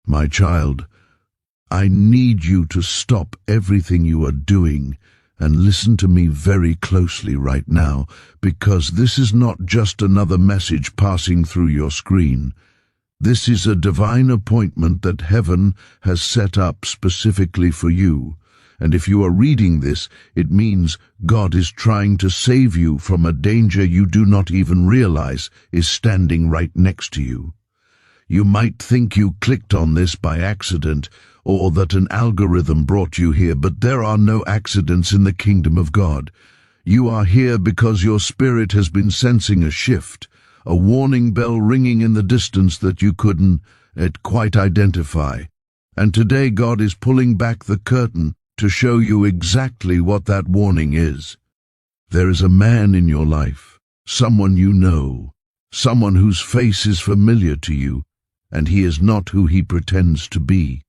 My child, I need you to stop everything you are doing and listen to me very closely right now, because this is not just another message passing through your screen. This is a divine appointment that heaven has set up specifically for you. And if you are reading this, it means God is trying to save you from a danger you do not even realize is standing right next to you. You might think you clicked on this by accident, or that an algorithm brought you here, but there are no accidents in the kingdom of God. You are here because your spirit has been sensing a shift, a warning bell ringing in the distance that you couldn't quite identify. And today God is pulling back the curtain to show you exactly what that warning is. There is a man in your life, someone you know, someone whose face is familiar to you, and he is not who he pretends to be.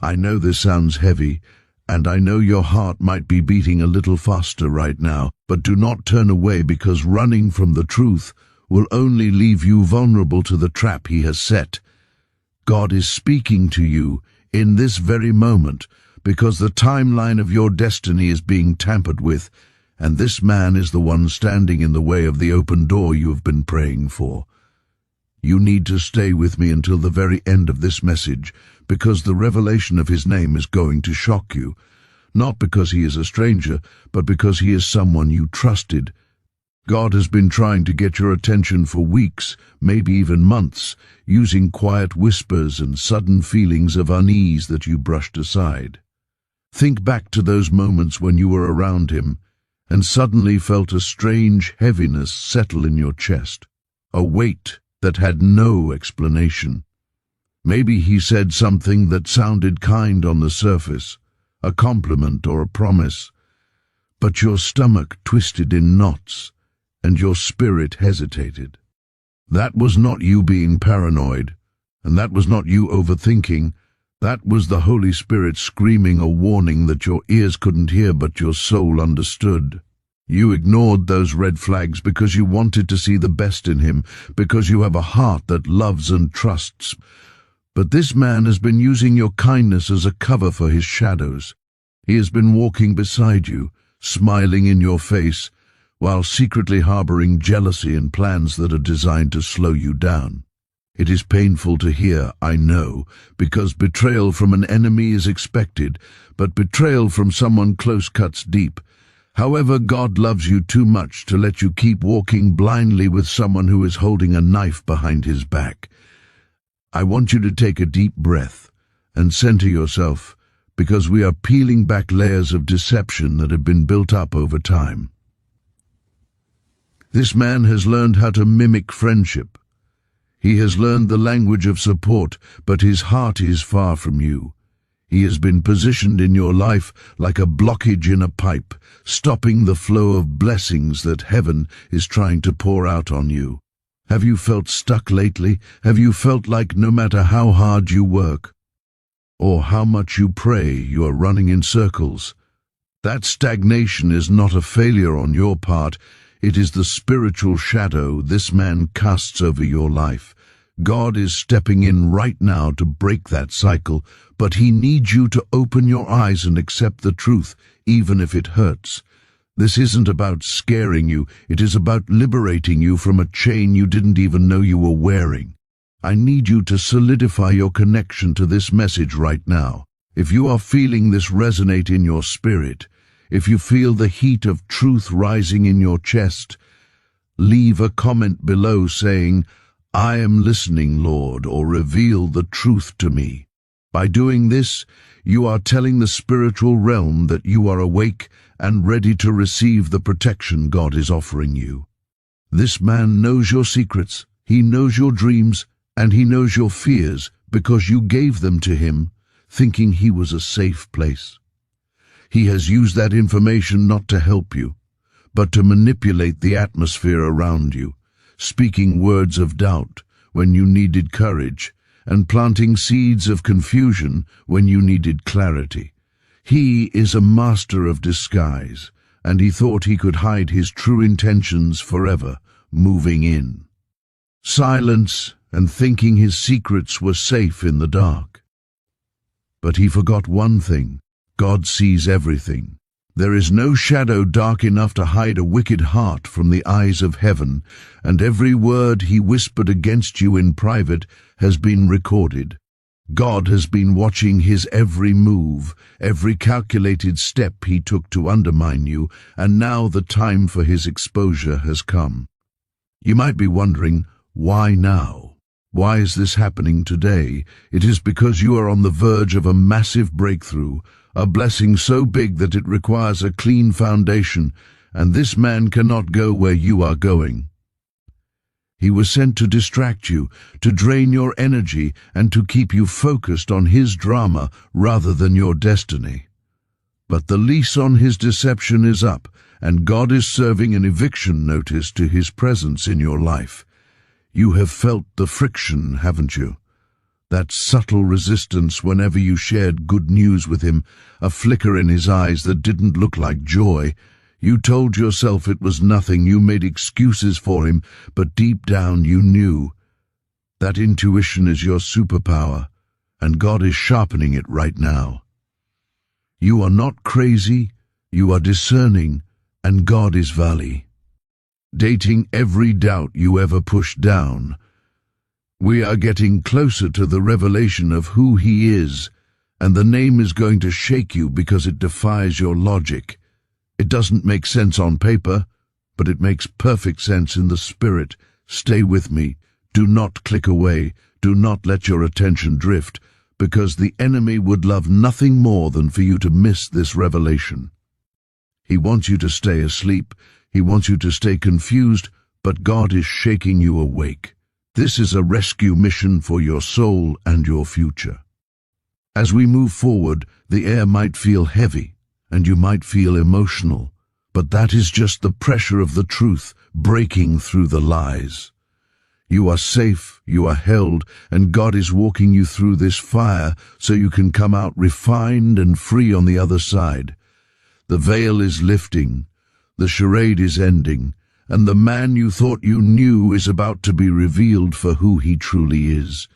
I know this sounds heavy, and I know your heart might be beating a little faster right now, but do not turn away, because running from the truth will only leave you vulnerable to the trap he has set. God is speaking to you in this very moment, because the timeline of your destiny is being tampered with, and this man is the one standing in the way of the open door you have been praying for. You need to stay with me until the very end of this message, because the revelation of his name is going to shock you, not because he is a stranger, but because he is someone you trusted. God has been trying to get your attention for weeks, maybe even months, using quiet whispers and sudden feelings of unease that you brushed aside. Think back to those moments when you were around him and suddenly felt a strange heaviness settle in your chest, a weight that had no explanation. Maybe he said something that sounded kind on the surface, a compliment or a promise, but your stomach twisted in knots and your spirit hesitated. That was not you being paranoid, and that was not you overthinking. That was the Holy Spirit screaming a warning that your ears couldn't hear but your soul understood. You ignored those red flags because you wanted to see the best in him, because you have a heart that loves and trusts. But this man has been using your kindness as a cover for his shadows. He has been walking beside you, smiling in your face, while secretly harboring jealousy and plans that are designed to slow you down. It is painful to hear, I know, because betrayal from an enemy is expected, but betrayal from someone close cuts deep. However, God loves you too much to let you keep walking blindly with someone who is holding a knife behind his back. I want you to take a deep breath and center yourself, because we are peeling back layers of deception that have been built up over time. This man has learned how to mimic friendship. He has learned the language of support, but his heart is far from you. He has been positioned in your life like a blockage in a pipe, stopping the flow of blessings that heaven is trying to pour out on you. Have you felt stuck lately? Have you felt like no matter how hard you work or how much you pray, you are running in circles? That stagnation is not a failure on your part. It is the spiritual shadow this man casts over your life. God is stepping in right now to break that cycle, but he needs you to open your eyes and accept the truth, even if it hurts. This isn't about scaring you, it is about liberating you from a chain you didn't even know you were wearing. I need you to solidify your connection to this message right now. If you are feeling this resonate in your spirit, if you feel the heat of truth rising in your chest, leave a comment below saying, I am listening, Lord, or reveal the truth to me. By doing this, you are telling the spiritual realm that you are awake and ready to receive the protection God is offering you. This man knows your secrets, he knows your dreams, and he knows your fears because you gave them to him, thinking he was a safe place. He has used that information not to help you, but to manipulate the atmosphere around you, speaking words of doubt when you needed courage, and planting seeds of confusion when you needed clarity. He is a master of disguise, and he thought he could hide his true intentions forever, moving in. Silence and thinking his secrets were safe in the dark. But he forgot one thing: God sees everything. There is no shadow dark enough to hide a wicked heart from the eyes of heaven, and every word he whispered against you in private has been recorded. God has been watching his every move, every calculated step he took to undermine you, and now the time for his exposure has come. You might be wondering, why now? Why is this happening today? It is because you are on the verge of a massive breakthrough, a blessing so big that it requires a clean foundation, and this man cannot go where you are going. He was sent to distract you, to drain your energy, and to keep you focused on his drama rather than your destiny. But the lease on his deception is up, and God is serving an eviction notice to his presence in your life. You have felt the friction, haven't you? That subtle resistance whenever you shared good news with him, a flicker in his eyes that didn't look like joy. You told yourself it was nothing, you made excuses for him, but deep down you knew. That intuition is your superpower, and God is sharpening it right now. You are not crazy, you are discerning, and God is valley, dating every doubt you ever pushed down. We are getting closer to the revelation of who he is, and the name is going to shake you because it defies your logic. It doesn't make sense on paper, but it makes perfect sense in the spirit. Stay with me. Do not click away. Do not let your attention drift, because the enemy would love nothing more than for you to miss this revelation. He wants you to stay asleep. He wants you to stay confused, but God is shaking you awake. This is a rescue mission for your soul and your future. As we move forward, the air might feel heavy, and you might feel emotional, but that is just the pressure of the truth breaking through the lies. You are safe, you are held, and God is walking you through this fire so you can come out refined and free on the other side. The veil is lifting, the charade is ending, and the man you thought you knew is about to be revealed for who he truly is.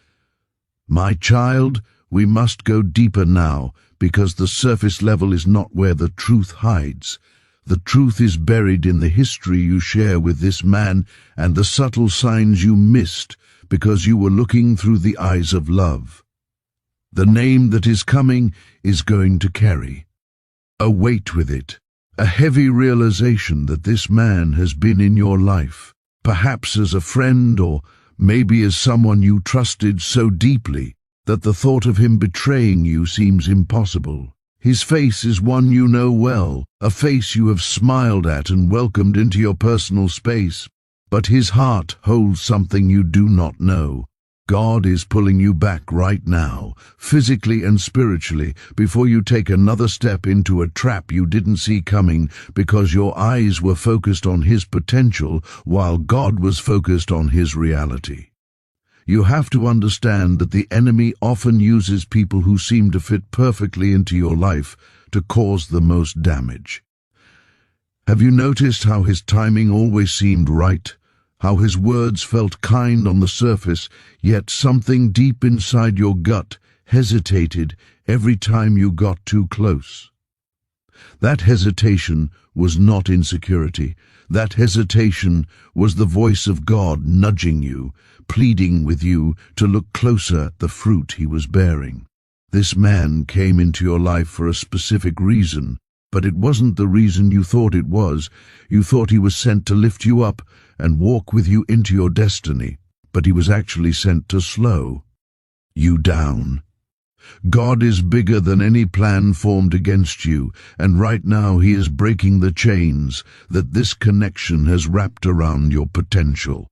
My child, we must go deeper now, because the surface level is not where the truth hides. The truth is buried in the history you share with this man and the subtle signs you missed because you were looking through the eyes of love. The name that is coming is going to carry a weight with it, a heavy realization that this man has been in your life, perhaps as a friend or maybe as someone you trusted so deeply that the thought of him betraying you seems impossible. His face is one you know well, a face you have smiled at and welcomed into your personal space, but his heart holds something you do not know. God is pulling you back right now, physically and spiritually, before you take another step into a trap you didn't see coming because your eyes were focused on his potential while God was focused on his reality. You have to understand that the enemy often uses people who seem to fit perfectly into your life to cause the most damage. Have you noticed how his timing always seemed right? How his words felt kind on the surface, yet something deep inside your gut hesitated every time you got too close? That hesitation was not insecurity. That hesitation was the voice of God nudging you, pleading with you to look closer at the fruit he was bearing. This man came into your life for a specific reason, but it wasn't the reason you thought it was. You thought he was sent to lift you up and walk with you into your destiny, but he was actually sent to slow you down. God is bigger than any plan formed against you, and right now he is breaking the chains that this connection has wrapped around your potential.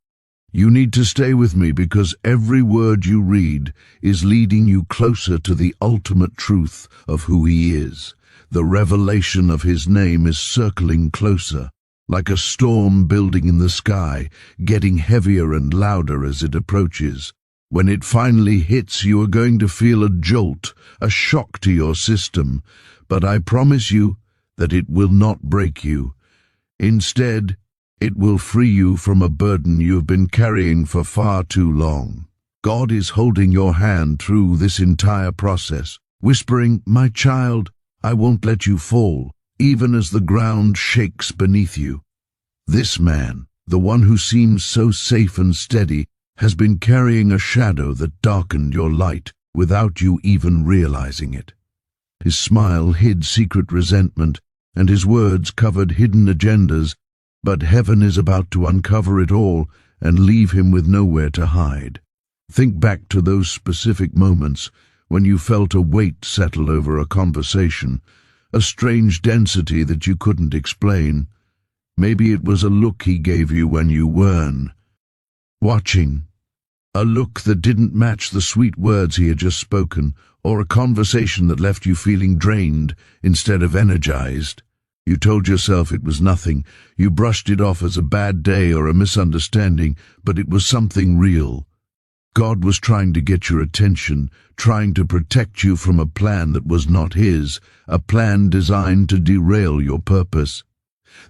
You need to stay with me because every word you read is leading you closer to the ultimate truth of who he is. The revelation of his name is circling closer, like a storm building in the sky, getting heavier and louder as it approaches. When it finally hits, you are going to feel a jolt, a shock to your system, but I promise you that it will not break you. Instead, it will free you from a burden you have been carrying for far too long. God is holding your hand through this entire process, whispering, "My child, I won't let you fall, even as the ground shakes beneath you." This man, the one who seems so safe and steady, has been carrying a shadow that darkened your light without you even realizing it. His smile hid secret resentment, and his words covered hidden agendas, but heaven is about to uncover it all and leave him with nowhere to hide. Think back to those specific moments when you felt a weight settle over a conversation, a strange density that you couldn't explain. Maybe it was a look he gave you when you weren't watching, a look that didn't match the sweet words he had just spoken, or a conversation that left you feeling drained instead of energized. You told yourself it was nothing. You brushed it off as a bad day or a misunderstanding, but it was something real. God was trying to get your attention, trying to protect you from a plan that was not his, a plan designed to derail your purpose.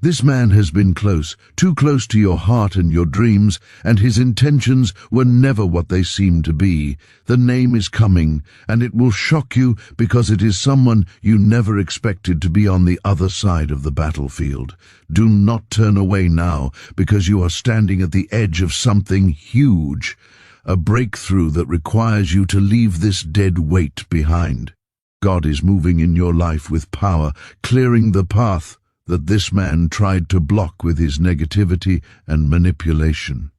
This man has been close, too close to your heart and your dreams, and his intentions were never what they seemed to be. The name is coming, and it will shock you because it is someone you never expected to be on the other side of the battlefield. Do not turn away now, because you are standing at the edge of something huge, a breakthrough that requires you to leave this dead weight behind. God is moving in your life with power, clearing the path that this man tried to block with his negativity and manipulation.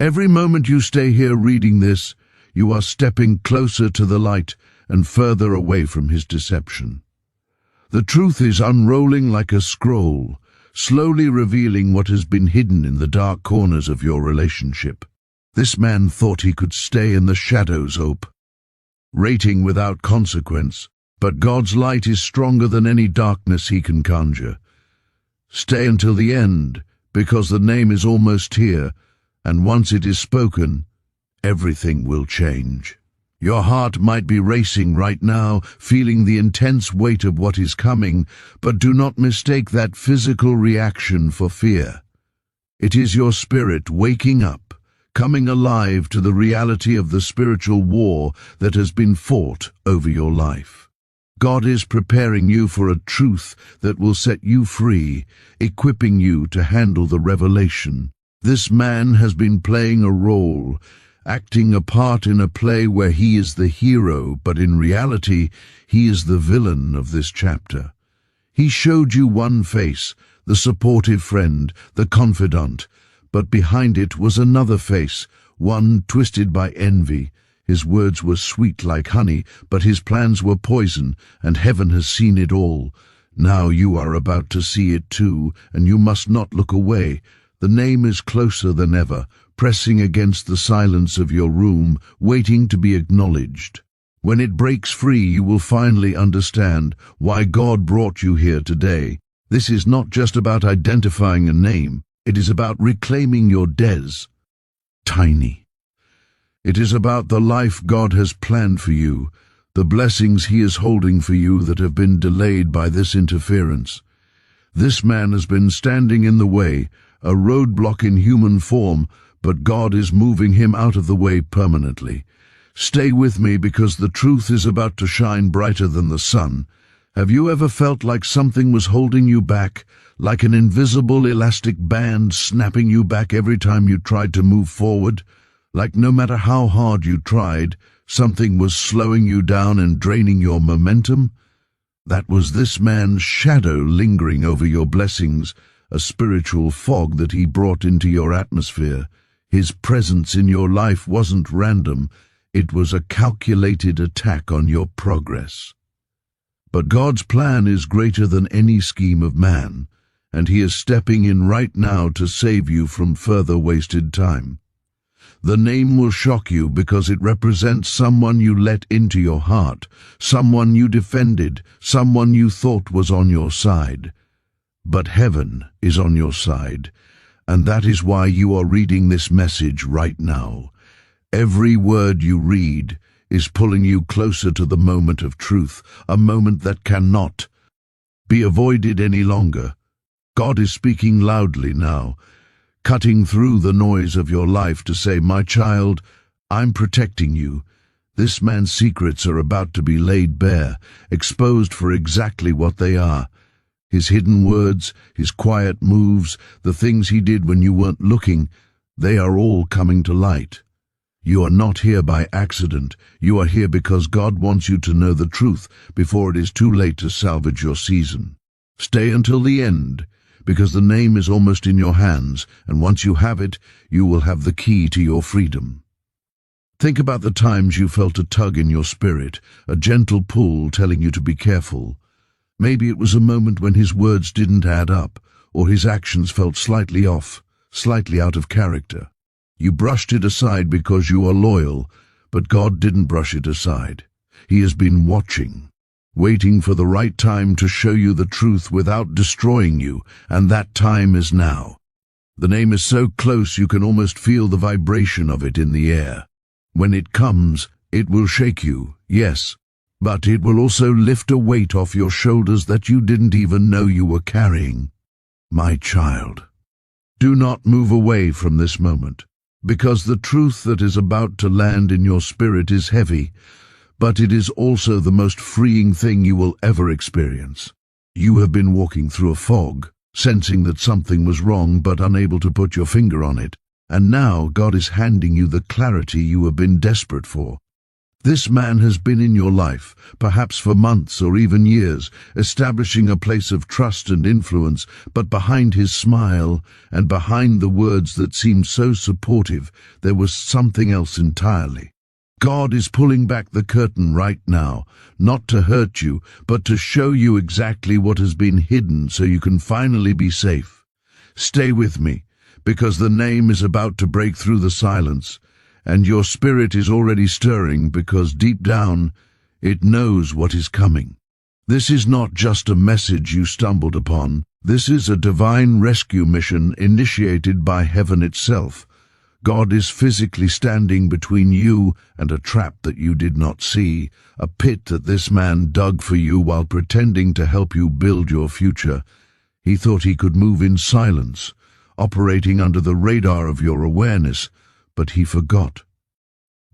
Every moment you stay here reading this, you are stepping closer to the light and further away from his deception. The truth is unrolling like a scroll, slowly revealing what has been hidden in the dark corners of your relationship. This man thought he could stay in the shadows, rating without consequence. But God's light is stronger than any darkness he can conjure. Stay until the end, because the name is almost here, and once it is spoken, everything will change. Your heart might be racing right now, feeling the intense weight of what is coming, but do not mistake that physical reaction for fear. It is your spirit waking up, coming alive to the reality of the spiritual war that has been fought over your life. God is preparing you for a truth that will set you free, equipping you to handle the revelation. This man has been playing a role, acting a part in a play where he is the hero, but in reality, he is the villain of this chapter. He showed you one face, the supportive friend, the confidant, but behind it was another face, one twisted by envy. His words were sweet like honey, but his plans were poison, and heaven has seen it all. Now you are about to see it too, and you must not look away. The name is closer than ever, pressing against the silence of your room, waiting to be acknowledged. When it breaks free, you will finally understand why God brought you here today. This is not just about identifying a name. It is about reclaiming your tiny. It is about the life God has planned for you, the blessings he is holding for you that have been delayed by this interference. This man has been standing in the way, a roadblock in human form, but God is moving him out of the way permanently. Stay with me, because the truth is about to shine brighter than the sun. Have you ever felt like something was holding you back, like an invisible elastic band snapping you back every time you tried to move forward? Like no matter how hard you tried, something was slowing you down and draining your momentum? That was this man's shadow lingering over your blessings, a spiritual fog that he brought into your atmosphere. His presence in your life wasn't random, it was a calculated attack on your progress. But God's plan is greater than any scheme of man, and he is stepping in right now to save you from further wasted time. The name will shock you because it represents someone you let into your heart, someone you defended, someone you thought was on your side. But heaven is on your side, and that is why you are reading this message right now. Every word you read is pulling you closer to the moment of truth, a moment that cannot be avoided any longer. God is speaking loudly now. cutting through the noise of your life to say, "My child, I'm protecting you." This man's secrets are about to be laid bare, exposed for exactly what they are. His hidden words, his quiet moves, the things he did when you weren't looking, they are all coming to light. You are not here by accident. You are here because God wants you to know the truth before it is too late to salvage your season. Stay until the end, because the name is almost in your hands, and once you have it, you will have the key to your freedom. Think about the times you felt a tug in your spirit, a gentle pull telling you to be careful. Maybe it was a moment when his words didn't add up, or his actions felt slightly off, slightly out of character. You brushed it aside because you are loyal, but God didn't brush it aside. He has been watching, waiting for the right time to show you the truth without destroying you, and that time is now. The name is so close you can almost feel the vibration of it in the air. When it comes, it will shake you, yes, but it will also lift a weight off your shoulders that you didn't even know you were carrying. My child, do not move away from this moment, because the truth that is about to land in your spirit is heavy, but it is also the most freeing thing you will ever experience. You have been walking through a fog, sensing that something was wrong but unable to put your finger on it, and now God is handing you the clarity you have been desperate for. This man has been in your life, perhaps for months or even years, establishing a place of trust and influence, but behind his smile and behind the words that seemed so supportive, there was something else entirely. God is pulling back the curtain right now, not to hurt you, but to show you exactly what has been hidden so you can finally be safe. Stay with me, because the name is about to break through the silence, and your spirit is already stirring because deep down it knows what is coming. This is not just a message you stumbled upon. This is a divine rescue mission initiated by heaven itself. God is physically standing between you and a trap that you did not see, a pit that this man dug for you while pretending to help you build your future. He thought he could move in silence, operating under the radar of your awareness, but he forgot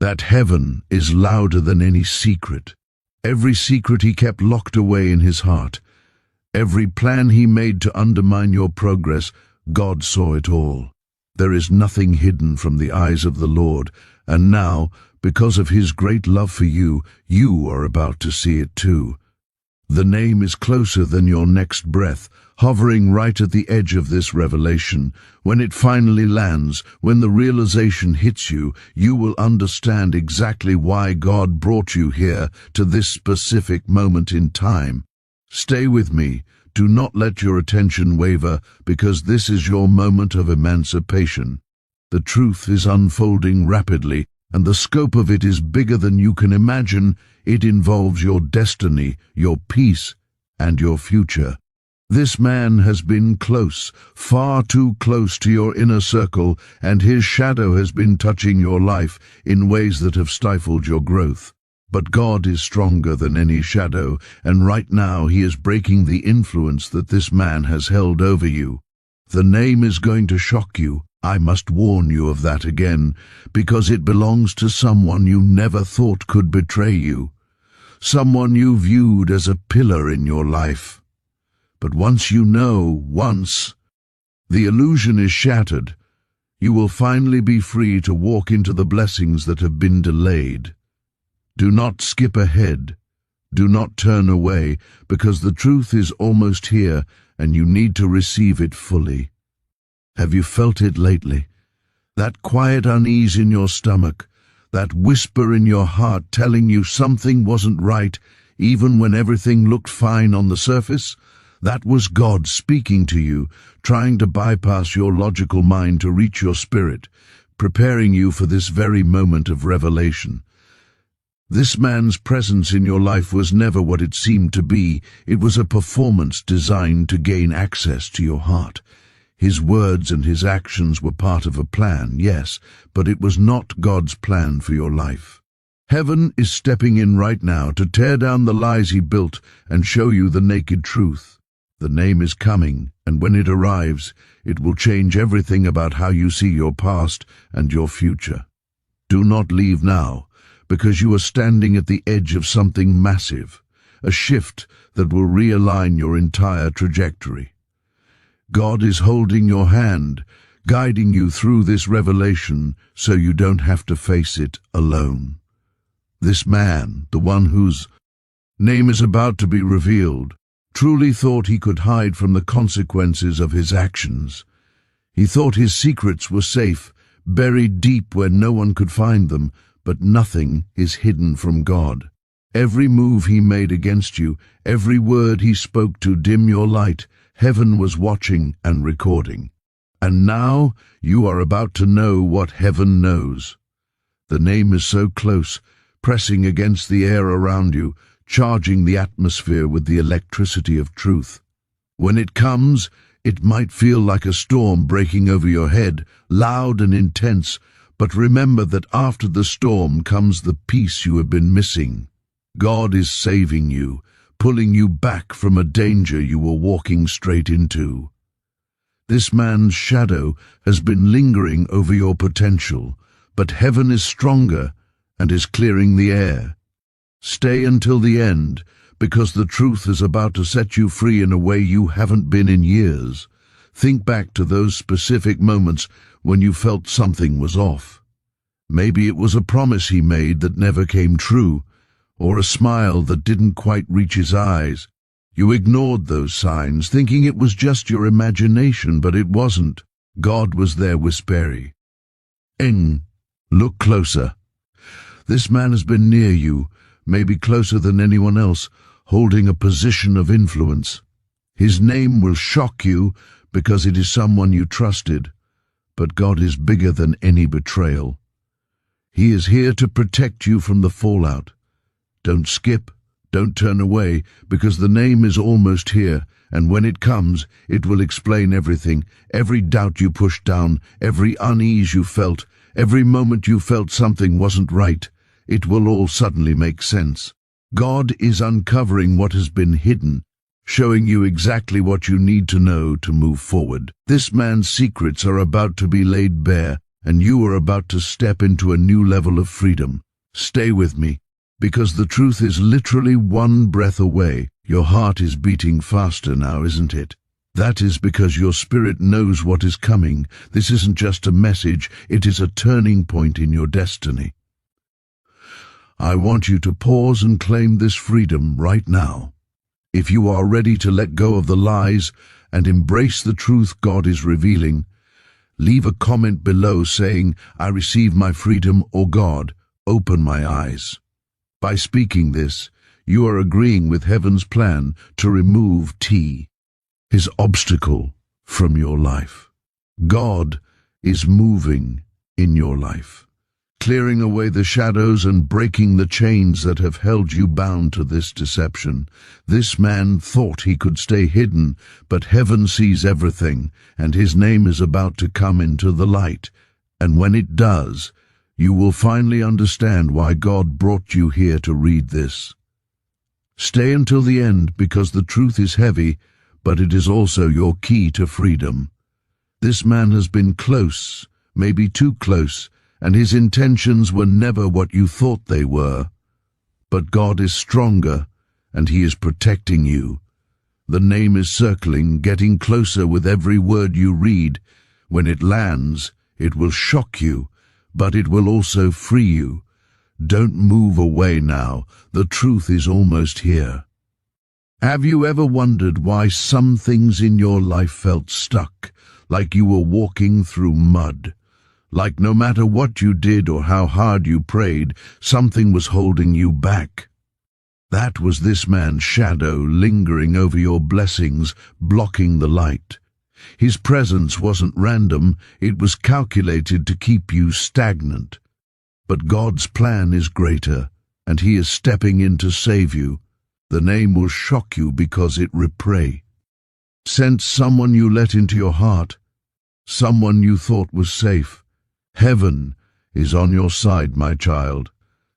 that heaven is louder than any secret. Every secret he kept locked away in his heart, every plan he made to undermine your progress, God saw it all. There is nothing hidden from the eyes of the Lord, and now, because of his great love for you, you are about to see it too. The name is closer than your next breath, hovering right at the edge of this revelation. When it finally lands, when the realization hits you, you will understand exactly why God brought you here to this specific moment in time. Stay with me. Do not let your attention waver, because this is your moment of emancipation. The truth is unfolding rapidly, and the scope of it is bigger than you can imagine. It involves your destiny, your peace, and your future. This man has been close, far too close to your inner circle, and his shadow has been touching your life in ways that have stifled your growth. But God is stronger than any shadow, and right now he is breaking the influence that this man has held over you. The name is going to shock you. I must warn you of that again, because it belongs to someone you never thought could betray you, someone you viewed as a pillar in your life. But once you know, the illusion is shattered. You will finally be free to walk into the blessings that have been delayed. Do not skip ahead. Do not turn away, because the truth is almost here, and you need to receive it fully. Have you felt it lately? That quiet unease in your stomach, that whisper in your heart telling you something wasn't right, even when everything looked fine on the surface? That was God speaking to you, trying to bypass your logical mind to reach your spirit, preparing you for this very moment of revelation. This man's presence in your life was never what it seemed to be. It was a performance designed to gain access to your heart. His words and his actions were part of a plan, yes, but it was not God's plan for your life. Heaven is stepping in right now to tear down the lies he built and show you the naked truth. The name is coming, And when it arrives, it will change everything about how you see your past and your future. Do not leave now, because you are standing at the edge of something massive, a shift that will realign your entire trajectory. God is holding your hand, guiding you through this revelation so you don't have to face it alone. This man, the one whose name is about to be revealed, truly thought he could hide from the consequences of his actions. He thought his secrets were safe, buried deep where no one could find them, but nothing is hidden from God. Every move he made against you, every word he spoke to dim your light, heaven was watching and recording. And now you are about to know what heaven knows. The name is so close, pressing against the air around you, charging the atmosphere with the electricity of truth. When it comes, it might feel like a storm breaking over your head, loud and intense, but remember that after the storm comes the peace you have been missing. God is saving you, pulling you back from a danger you were walking straight into. This man's shadow has been lingering over your potential, but heaven is stronger and is clearing the air. Stay until the end, because the truth is about to set you free in a way you haven't been in years. Think back to those specific moments when you felt something was off. Maybe it was a promise he made that never came true, or a smile that didn't quite reach his eyes. You ignored those signs, thinking it was just your imagination, but it wasn't. God was there whispering, look closer. This man has been near you, maybe closer than anyone else, holding a position of influence. His name will shock you because it is someone you trusted, but God is bigger than any betrayal. He is here to protect you from the fallout. Don't skip, don't turn away, because the name is almost here, and when it comes, it will explain everything, every doubt you pushed down, every unease you felt, every moment you felt something wasn't right. It will all suddenly make sense. God is uncovering what has been hidden, showing you exactly what you need to know to move forward. This man's secrets are about to be laid bare, and you are about to step into a new level of freedom. Stay with me, because the truth is literally one breath away. Your heart is beating faster now, isn't it? That is because your spirit knows what is coming. This isn't just a message, it is a turning point in your destiny. I want you to pause and claim this freedom right now. If you are ready to let go of the lies and embrace the truth God is revealing, leave a comment below saying, I receive my freedom, or God, open my eyes. By speaking this, you are agreeing with heaven's plan to remove his obstacle from your life. God is moving in your life, clearing away the shadows and breaking the chains that have held you bound to this deception. This man thought he could stay hidden, but heaven sees everything, and his name is about to come into the light. And when it does, you will finally understand why God brought you here to read this. Stay until the end, because the truth is heavy, but it is also your key to freedom. This man has been close, maybe too close, and his intentions were never what you thought they were. But God is stronger, and he is protecting you. The name is circling, getting closer with every word you read. When it lands, it will shock you, but it will also free you. Don't move away now. The truth is almost here. Have you ever wondered why some things in your life felt stuck, like you were walking through mud? Like no matter what you did or how hard you prayed, something was holding you back. That was this man's shadow lingering over your blessings, blocking the light. His presence wasn't random, it was calculated to keep you stagnant. But God's plan is greater, and he is stepping in to save you. The name will shock you because it represents someone you let into your heart, someone you thought was safe. Heaven is on your side, my child,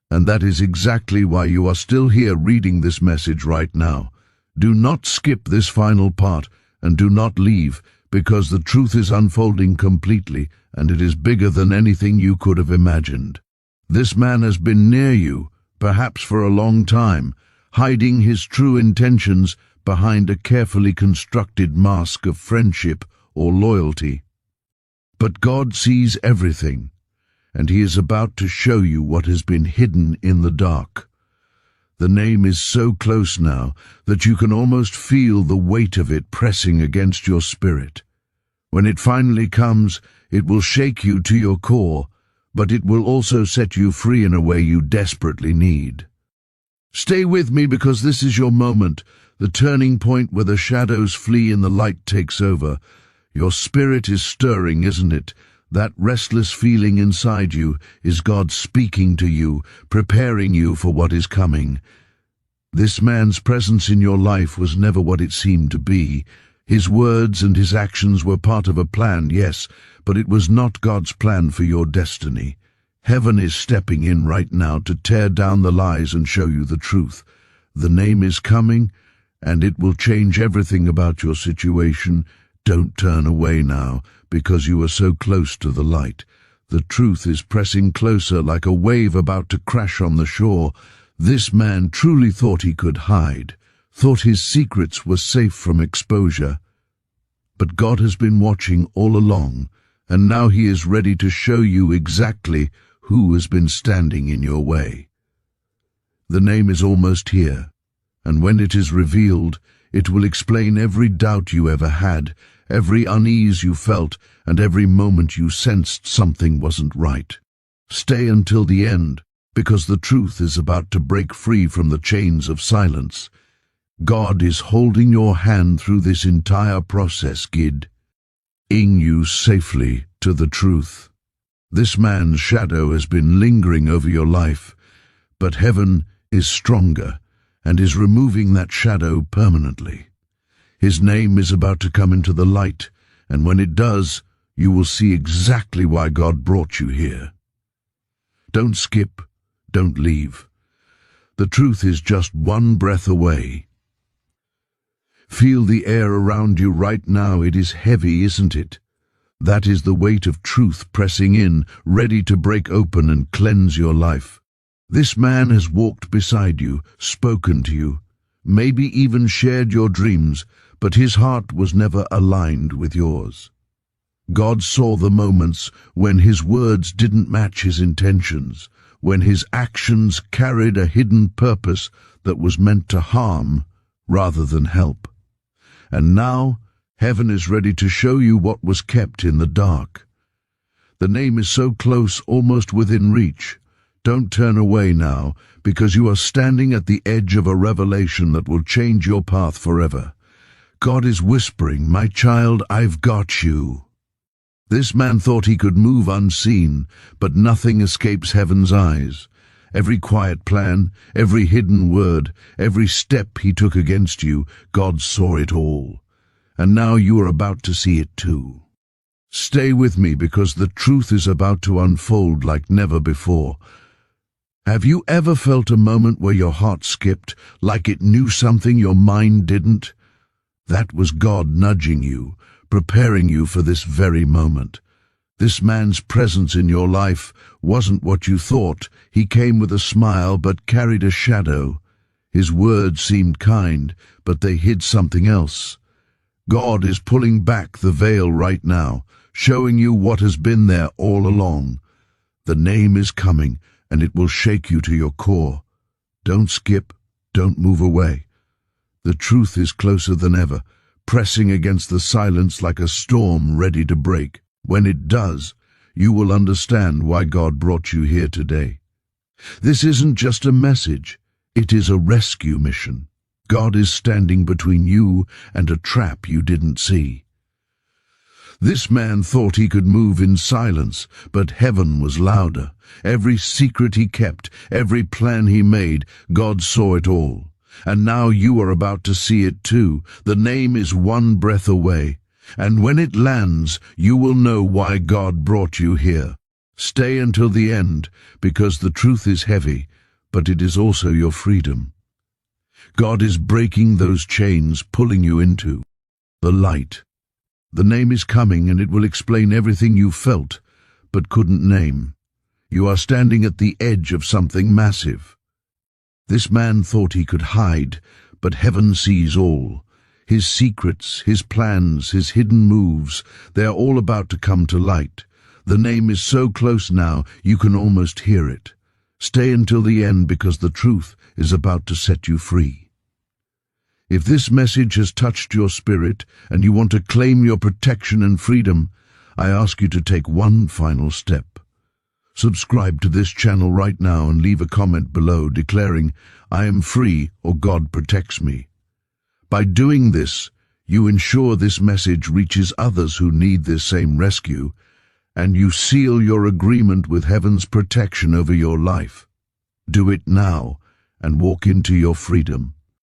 and that is exactly why you are still here reading this message right now. Do not skip this final part, and do not leave, because the truth is unfolding completely, and it is bigger than anything you could have imagined. This man has been near you, perhaps for a long time, hiding his true intentions behind a carefully constructed mask of friendship or loyalty. But God sees everything, and he is about to show you what has been hidden in the dark. The name is so close now that you can almost feel the weight of it pressing against your spirit. When it finally comes, it will shake you to your core, but it will also set you free in a way you desperately need. Stay with me, because this is your moment, the turning point where the shadows flee and the light takes over. Your spirit is stirring, isn't it? That restless feeling inside you is God speaking to you, preparing you for what is coming. This man's presence in your life was never what it seemed to be. His words and his actions were part of a plan, yes, but it was not God's plan for your destiny. Heaven is stepping in right now to tear down the lies and show you the truth. The name is coming, and it will change everything about your situation. Don't turn away now, because you are so close to the light. The truth is pressing closer like a wave about to crash on the shore. This man truly thought he could hide, thought his secrets were safe from exposure. But God has been watching all along, and now he is ready to show you exactly who has been standing in your way. The name is almost here, and when it is revealed, it will explain every doubt you ever had, every unease you felt, and every moment you sensed something wasn't right. Stay until the end, because the truth is about to break free from the chains of silence. God is holding your hand through this entire process, guiding you safely to the truth. This man's shadow has been lingering over your life, but heaven is stronger and is removing that shadow permanently. His name is about to come into the light, and when it does, you will see exactly why God brought you here. Don't skip, don't leave. The truth is just one breath away. Feel the air around you right now. It is heavy, isn't it? That is the weight of truth pressing in, ready to break open and cleanse your life. This man has walked beside you, spoken to you, maybe even shared your dreams, but his heart was never aligned with yours. God saw the moments when his words didn't match his intentions, when his actions carried a hidden purpose that was meant to harm rather than help. And now, heaven is ready to show you what was kept in the dark. The name is so close, almost within reach. Don't turn away now, because you are standing at the edge of a revelation that will change your path forever. God is whispering, "My child, I've got you." This man thought he could move unseen, but nothing escapes heaven's eyes. Every quiet plan, every hidden word, every step he took against you, God saw it all. And now you are about to see it too. Stay with me, because the truth is about to unfold like never before. Have you ever felt a moment where your heart skipped, like it knew something your mind didn't? That was God nudging you, preparing you for this very moment. This man's presence in your life wasn't what you thought. He came with a smile but carried a shadow. His words seemed kind, but they hid something else. God is pulling back the veil right now, showing you what has been there all along. The name is coming, and it will shake you to your core. Don't skip, don't move away. The truth is closer than ever, pressing against the silence like a storm ready to break. When it does, you will understand why God brought you here today. This isn't just a message, it is a rescue mission. God is standing between you and a trap you didn't see. This man thought he could move in silence, but heaven was louder. Every secret he kept, every plan he made, God saw it all. And now you are about to see it too. The name is one breath away, and when it lands, you will know why God brought you here. Stay until the end, because the truth is heavy, but it is also your freedom. God is breaking those chains, pulling you into The light. The name is coming, and it will explain everything you felt but couldn't name. You are standing at the edge of something massive. This man thought he could hide, but heaven sees all. His secrets, his plans, his hidden moves, they are all about to come to light. The name is so close now, you can almost hear it. Stay until the end, because the truth is about to set you free. If this message has touched your spirit and you want to claim your protection and freedom, I ask you to take one final step. Subscribe to this channel right now and leave a comment below declaring, "I am free," or "God protects me." By doing this, you ensure this message reaches others who need this same rescue, and you seal your agreement with heaven's protection over your life. Do it now and walk into your freedom.